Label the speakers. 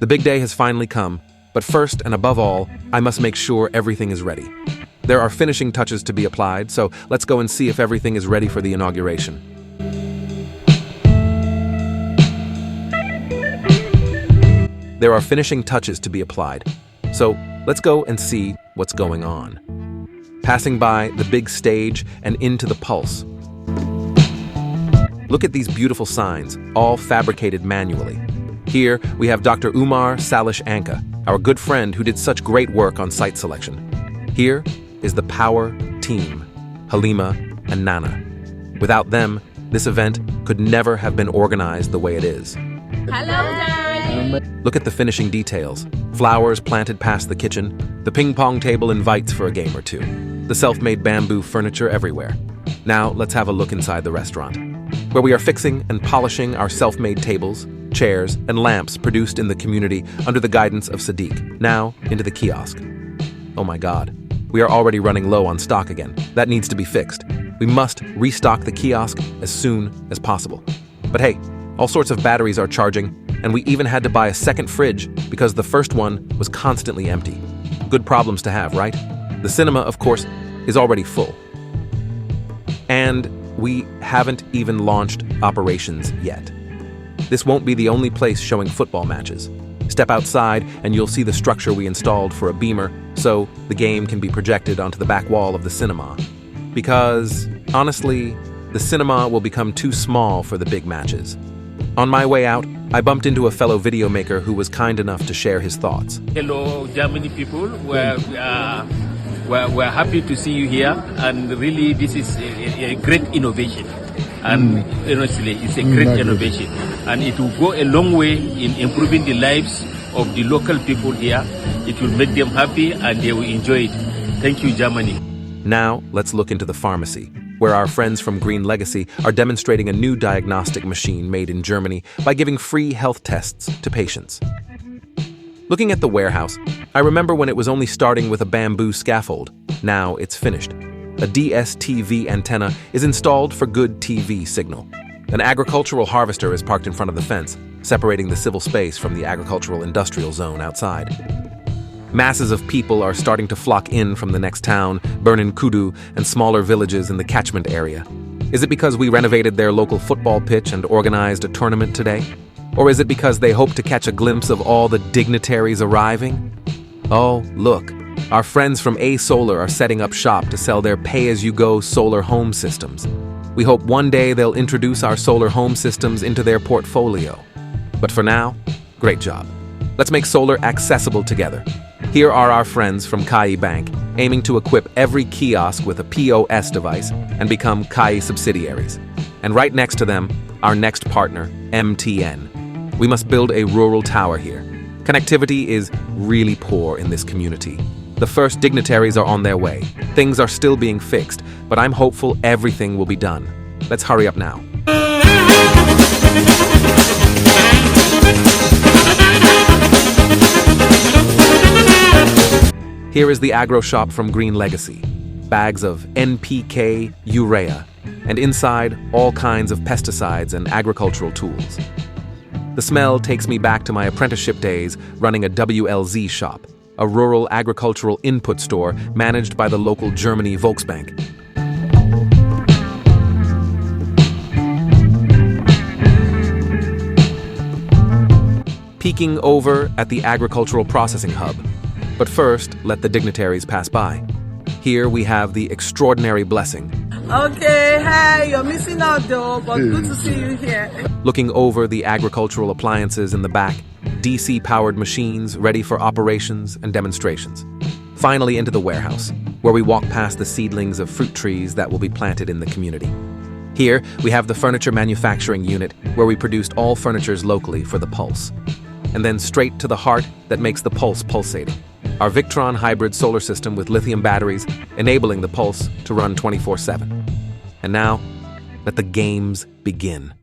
Speaker 1: The big day has finally come, but first and above all, I must make sure everything is ready. There are finishing touches to be applied, so let's go and see if everything is ready for the inauguration. There are finishing touches to be applied, so let's go and see what's going on. Passing by the big stage and into the pulse. Look at these beautiful signs, all fabricated manually. Here, we have Dr. Umar Salish Anka, our good friend who did such great work on site selection. Here is the power team, Halima and Nana. Without them, this event could never have been organized the way it is.
Speaker 2: Hello, guys!
Speaker 1: Look at the finishing details. Flowers planted past the kitchen, the ping pong table invites for a game or two, the self-made bamboo furniture everywhere. Now, let's have a look inside the restaurant, where we are fixing and polishing our self-made tables, chairs, and lamps produced in the community under the guidance of Sadiq. Now, into the kiosk. Oh my God, we are already running low on stock again. That needs to be fixed. We must restock the kiosk as soon as possible. But hey, all sorts of batteries are charging, and we even had to buy a second fridge because the first one was constantly empty. Good problems to have, right? The cinema, of course, is already full. And we haven't even launched operations yet. This won't be the only place showing football matches. Step outside and you'll see the structure we installed for a beamer so the game can be projected onto the back wall of the cinema. Because, honestly, the cinema will become too small for the big matches. On my way out, I bumped into a fellow video maker who was kind enough to share his thoughts.
Speaker 3: Hello, Germany people. We're happy to see you here, and really this is a great innovation. And honestly, it's a great innovation, and it will go a long way in improving the lives of the local people here. It will make them happy and they will enjoy it. Thank you, Germany.
Speaker 1: Now, let's look into the pharmacy, where our friends from Green Legacy are demonstrating a new diagnostic machine made in Germany by giving free health tests to patients. Looking at the warehouse, I remember when it was only starting with a bamboo scaffold. Now it's finished. A DSTV antenna is installed for good TV signal. An agricultural harvester is parked in front of the fence, separating the civil space from the agricultural industrial zone outside. Masses of people are starting to flock in from the next town, Burnin Kudu, and smaller villages in the catchment area. Is it because we renovated their local football pitch and organized a tournament today? Or is it because they hope to catch a glimpse of all the dignitaries arriving? Oh, look, our friends from A Solar are setting up shop to sell their pay-as-you-go solar home systems. We hope one day they'll introduce our solar home systems into their portfolio. But for now, great job. Let's make solar accessible together. Here are our friends from Kai Bank, aiming to equip every kiosk with a POS device and become Kai subsidiaries. And right next to them, our next partner, MTN. We must build a rural tower here. Connectivity is really poor in this community. The first dignitaries are on their way. Things are still being fixed, but I'm hopeful everything will be done. Let's hurry up now. Here is the agro shop from Green Legacy. Bags of NPK, Urea, and inside all kinds of pesticides and agricultural tools. The smell takes me back to my apprenticeship days running a WLZ shop, a rural agricultural input store managed by the local Germany Volksbank. Peeking over at the agricultural processing hub. But first, let the dignitaries pass by. Here we have the extraordinary blessing.
Speaker 2: Okay, hi, you're missing out though, but good to see you here.
Speaker 1: Looking over the agricultural appliances in the back, DC-powered machines ready for operations and demonstrations. Finally into the warehouse, where we walk past the seedlings of fruit trees that will be planted in the community. Here, we have the furniture manufacturing unit, where we produced all furnitures locally for the Pulse. And then straight to the heart that makes the Pulse pulsating. Our Victron hybrid solar system with lithium batteries, enabling the Pulse to run 24/7. And now, let the games begin.